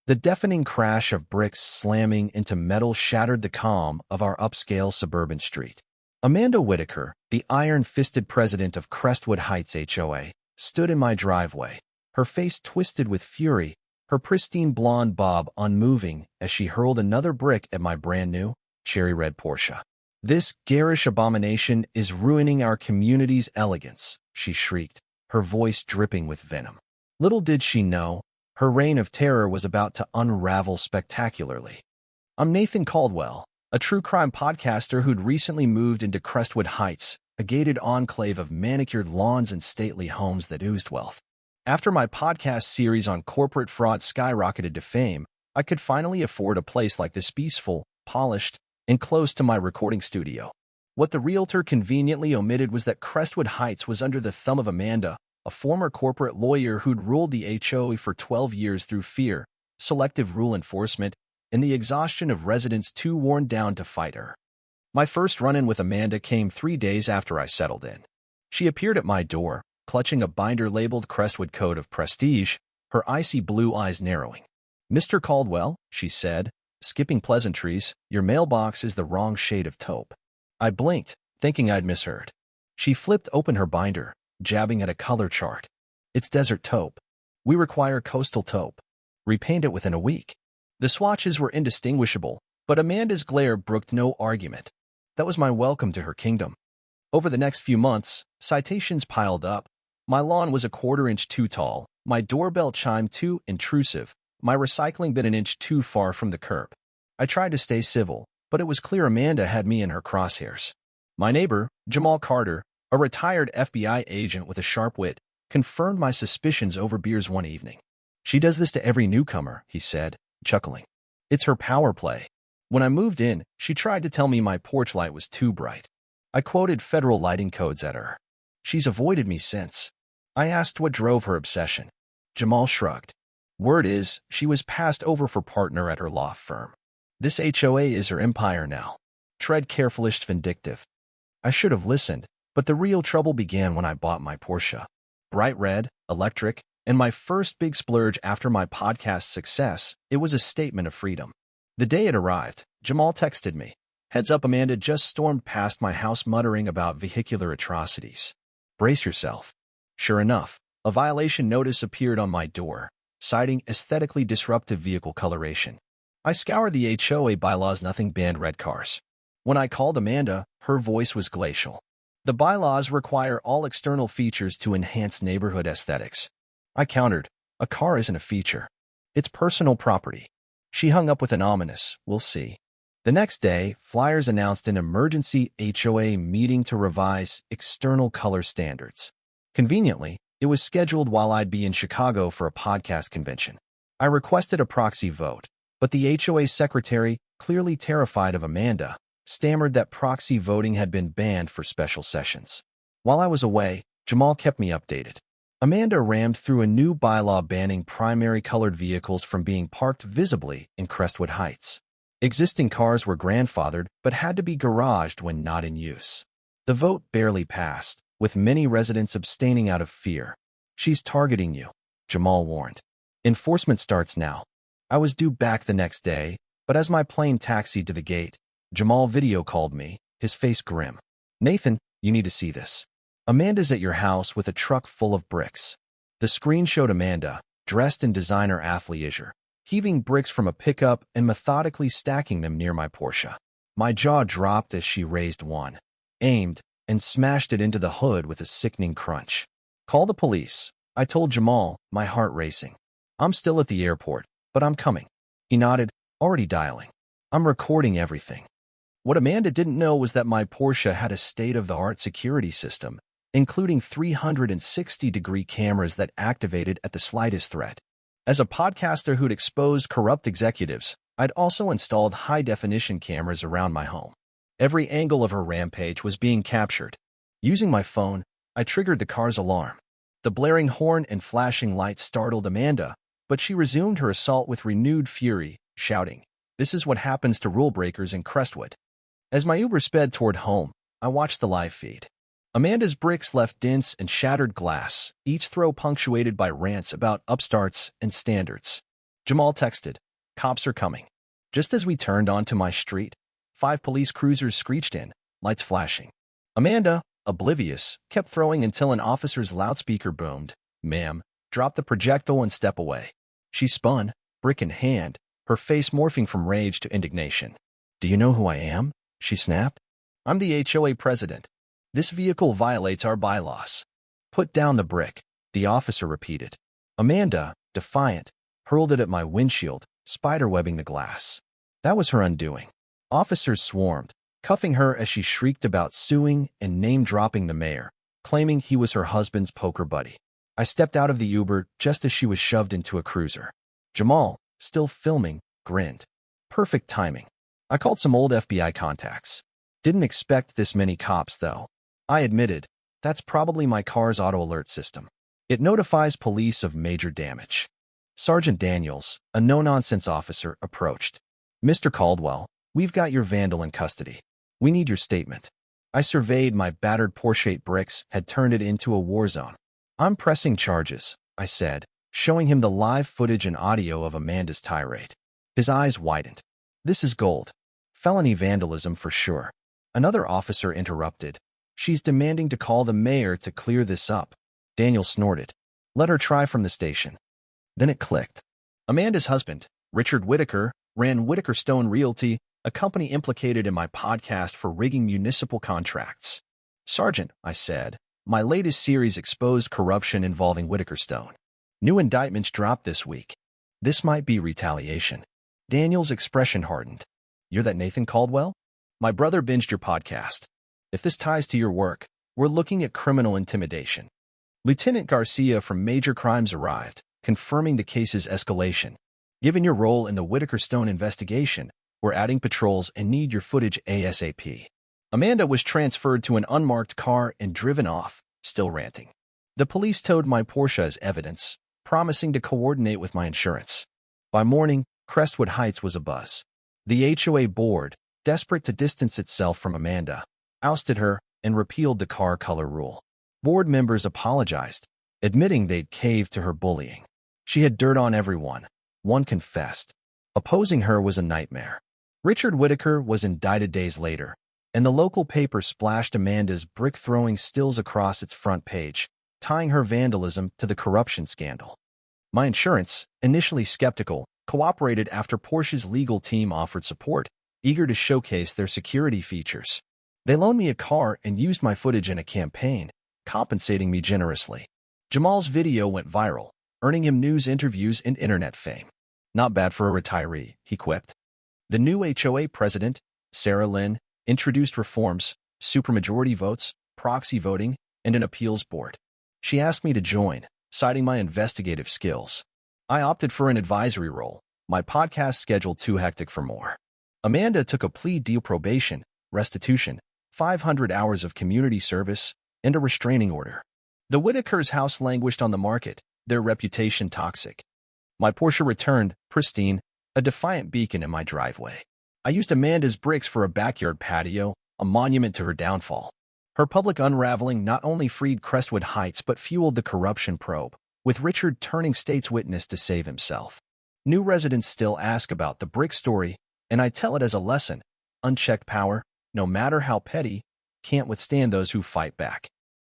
The deafening crash of bricks slamming into metal shattered the calm of our upscale suburban street. Amanda Whitaker, the iron-fisted president of Crestwood Heights HOA, stood in my driveway, her face twisted with fury, her pristine blonde bob unmoving as she hurled another brick at my brand-new, cherry-red Porsche. "This garish abomination is ruining our community's elegance," she shrieked, her voice dripping with venom. Little did she know, her reign of terror was about to unravel spectacularly. I'm Nathan Caldwell, a true crime podcaster who'd recently moved into Crestwood Heights, a gated enclave of manicured lawns and stately homes that oozed wealth. After my podcast series on corporate fraud skyrocketed to fame, I could finally afford a place like this, peaceful, polished, and close to my recording studio. What the realtor conveniently omitted was that Crestwood Heights was under the thumb of Amanda, a former corporate lawyer who'd ruled the HOA for 12 years through fear, selective rule enforcement, and the exhaustion of residents too worn down to fight her. My first run-in with Amanda came 3 days after I settled in. She appeared at my door, clutching a binder labeled Crestwood Code of Prestige, her icy blue eyes narrowing. "Mr. Caldwell," she said, skipping pleasantries, "your mailbox is the wrong shade of taupe." I blinked, thinking I'd misheard. She flipped open her binder, jabbing at a color chart. "It's desert taupe. We require coastal taupe. Repaint it within a week." The swatches were indistinguishable, but Amanda's glare brooked no argument. That was my welcome to her kingdom. Over the next few months, citations piled up. My lawn was a quarter-inch too tall, my doorbell chime too intrusive, my recycling bin an inch too far from the curb. I tried to stay civil, but it was clear Amanda had me in her crosshairs. My neighbor, Jamal Carter, a retired FBI agent with a sharp wit, confirmed my suspicions over beers one evening. "She does this to every newcomer," he said, chuckling. "It's her power play." When I moved in, she tried to tell me my porch light was too bright. I quoted federal lighting codes at her. She's avoided me since. I asked what drove her obsession. Jamal shrugged. "Word is, she was passed over for partner at her law firm. This HOA is her empire now. Tread careful-ish vindictive." I should have listened, but the real trouble began when I bought my Porsche. Bright red, electric, and my first big splurge after my podcast success, it was a statement of freedom. The day it arrived, Jamal texted me. "Heads up, Amanda just stormed past my house muttering about vehicular atrocities. Brace yourself." Sure enough, a violation notice appeared on my door, citing aesthetically disruptive vehicle coloration. I scoured the HOA bylaws, nothing banned red cars. When I called Amanda, her voice was glacial. "The bylaws require all external features to enhance neighborhood aesthetics." I countered, "A car isn't a feature. It's personal property." She hung up with an ominous, "We'll see." The next day, flyers announced an emergency HOA meeting to revise external color standards. Conveniently, it was scheduled while I'd be in Chicago for a podcast convention. I requested a proxy vote, but the HOA secretary, clearly terrified of Amanda, stammered that proxy voting had been banned for special sessions. While I was away, Jamal kept me updated. Amanda rammed through a new bylaw banning primary colored vehicles from being parked visibly in Crestwood Heights. Existing cars were grandfathered but had to be garaged when not in use. The vote barely passed, with many residents abstaining out of fear. "She's targeting you," Jamal warned. "Enforcement starts now." I was due back the next day, but as my plane taxied to the gate, Jamal video called me, his face grim. "Nathan, you need to see this. Amanda's at your house with a truck full of bricks." The screen showed Amanda, dressed in designer athleisure, heaving bricks from a pickup and methodically stacking them near my Porsche. My jaw dropped as she raised one, aimed, and smashed it into the hood with a sickening crunch. "Call the police," I told Jamal, my heart racing. "I'm still at the airport, but I'm coming." He nodded, already dialing. "I'm recording everything." What Amanda didn't know was that my Porsche had a state-of-the-art security system, including 360-degree cameras that activated at the slightest threat. As a podcaster who'd exposed corrupt executives, I'd also installed high-definition cameras around my home. Every angle of her rampage was being captured. Using my phone, I triggered the car's alarm. The blaring horn and flashing lights startled Amanda, but she resumed her assault with renewed fury, shouting, "This is what happens to rule breakers in Crestwood." As my Uber sped toward home, I watched the live feed. Amanda's bricks left dents and shattered glass, each throw punctuated by rants about upstarts and standards. Jamal texted, "Cops are coming." Just as we turned onto my street, 5 police cruisers screeched in, lights flashing. Amanda, oblivious, kept throwing until an officer's loudspeaker boomed, "Ma'am, drop the projectile and step away." She spun, brick in hand, her face morphing from rage to indignation. "Do you know who I am?" she snapped. "I'm the HOA president. This vehicle violates our bylaws." "Put down the brick," the officer repeated. Amanda, defiant, hurled it at my windshield, spiderwebbing the glass. That was her undoing. Officers swarmed, cuffing her as she shrieked about suing and name-dropping the mayor, claiming he was her husband's poker buddy. I stepped out of the Uber just as she was shoved into a cruiser. Jamal, still filming, grinned. Perfect timing. I called some old FBI contacts. Didn't expect this many cops, though. I admitted, that's probably my car's auto alert system. It notifies police of major damage. Sergeant Daniels, a no-nonsense officer, approached. "Mr. Caldwell, we've got your vandal in custody. We need your statement." I surveyed my battered Porsche bricks had turned it into a war zone. "I'm pressing charges," I said, showing him the live footage and audio of Amanda's tirade. His eyes widened. "This is gold. Felony vandalism for sure." Another officer interrupted. "She's demanding to call the mayor to clear this up." Daniel snorted. "Let her try from the station." Then it clicked. Amanda's husband, Richard Whitaker, ran Whitaker Stone Realty, a company implicated in my podcast for rigging municipal contracts. "Sergeant," I said, "my latest series exposed corruption involving Whitaker Stone. New indictments dropped this week. This might be retaliation." Daniel's expression hardened. "You're that Nathan Caldwell? My brother binged your podcast. If this ties to your work, we're looking at criminal intimidation." Lieutenant Garcia from Major Crimes arrived, confirming the case's escalation. "Given your role in the Whitaker Stone investigation, we're adding patrols and need your footage ASAP." Amanda was transferred to an unmarked car and driven off, still ranting. The police towed my Porsche as evidence, promising to coordinate with my insurance. By morning, Crestwood Heights was abuzz. The HOA board, desperate to distance itself from Amanda, ousted her and repealed the car color rule. Board members apologized, admitting they'd caved to her bullying. She had dirt on everyone. One confessed. Opposing her was a nightmare. Richard Whitaker was indicted days later, and the local paper splashed Amanda's brick-throwing stills across its front page, tying her vandalism to the corruption scandal. My insurance, initially skeptical, cooperated after Porsche's legal team offered support, eager to showcase their security features. They loaned me a car and used my footage in a campaign, compensating me generously. Jamal's video went viral, earning him news interviews and internet fame. "Not bad for a retiree," he quipped. The new HOA president, Sarah Lynn, introduced reforms, supermajority votes, proxy voting, and an appeals board. She asked me to join, citing my investigative skills. I opted for an advisory role, my podcast schedule too hectic for more. Amanda took a plea deal: probation, restitution, 500 hours of community service, and a restraining order. The Whitakers' house languished on the market, their reputation toxic. My Porsche returned, pristine, a defiant beacon in my driveway. I used Amanda's bricks for a backyard patio, a monument to her downfall. Her public unraveling not only freed Crestwood Heights but fueled the corruption probe, with Richard turning state's witness to save himself. New residents still ask about the brick story, and I tell it as a lesson. Unchecked power, no matter how petty, can't withstand those who fight back.